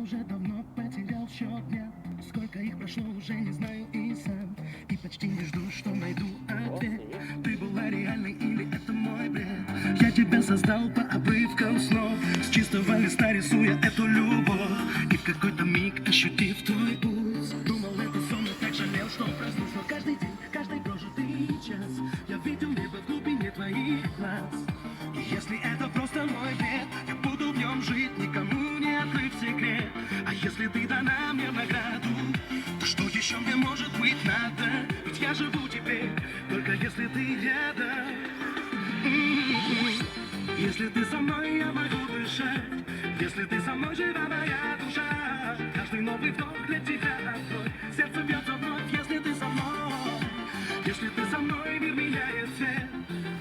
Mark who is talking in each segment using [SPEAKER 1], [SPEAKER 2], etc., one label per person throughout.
[SPEAKER 1] уже давно потерял счет дня. Сколько их прошло, уже не знаю и сам. И почти не жду, что найду ответ. Ты была реальной или это мой бред? Я тебя создал по обрывкам снов, с чистого листа рисуя эту любовь. И в какой-то миг, ощутив твой пульс, думал, это сон, но так жалел, что проснулся. Каждый день, каждый прожитый час я видел небо в глубине твоих глаз. И если это просто мой бред, я буду в нем жить, никому не открыв секрет. А если ты дана мне в награду, то что еще мне может быть надо? Ведь я живу теперь, только если ты рядом. Если ты со мной, я могу дышать. Если ты со мной, жива моя душа. Каждый новый вдох для тебя открой. Сердце бьется вновь, если ты со мной. Если ты со мной, мир меняет цвет.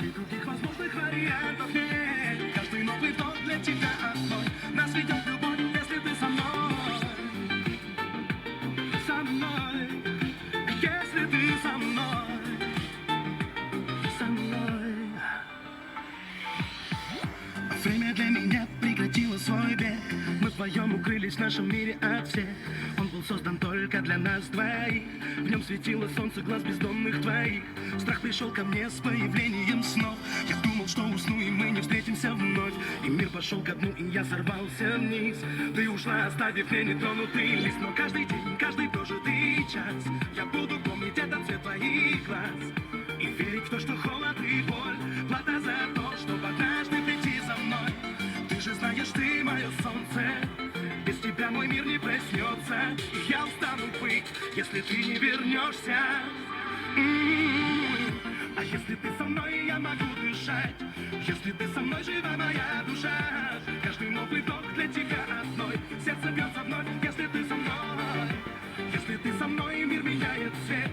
[SPEAKER 1] И других возможных вариантов нет. Каждый новый вдох для тебя открой. Нас ведет любовь, если ты со мной. Со мной. Если ты со мной. Со мной. Время для меня прекратило свой бег. Мы вдвоем укрылись в нашем мире от всех. Он был создан только для нас двоих. В нем светило солнце глаз бездомных твоих. Страх пришел ко мне с появлением снов. Я думал, что усну, и мы не встретимся вновь. И мир пошел ко дну, и я сорвался вниз. Ты ушла, оставив мне нетронутый лист. Но каждый день, каждый прожитый час я буду помнить этот цвет твоих глаз. И верить в то, что холод и боль плата за то, чтобы однажды прийти за мной. Ты же знаешь, ты мое солнце. Без тебя мой мир не проснется. И я устану быть, если ты не вернешься. А если ты со мной, я могу дышать. Если ты со мной, жива моя душа. Каждый новый вдох для тебя одной. Сердце бьется вновь, если ты со мной. Если ты со мной, мир меняет цвет.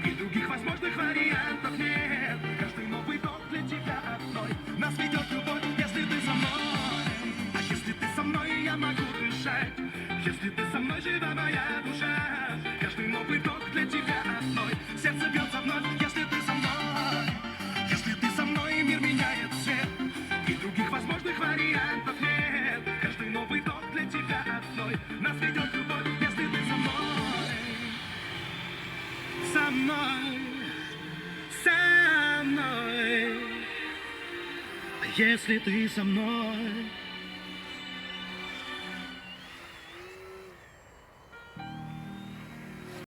[SPEAKER 1] И других возможных вариантов нет. Каждый новый вдох для тебя одной. Нас ведет любовь, если ты со мной. А если ты со мной, я могу дышать. Если ты со мной, жива моя душа. Каждый новый вдох для тебя одной. Сердце бьется вновь, если ты со мной. Если ты со мной, мир меняет цвет. И других возможных вариантов нет. Каждый новый вдох для тебя одной. Нас ведет любовь, если ты со мной. Со мной. Со мной. А если ты со мной.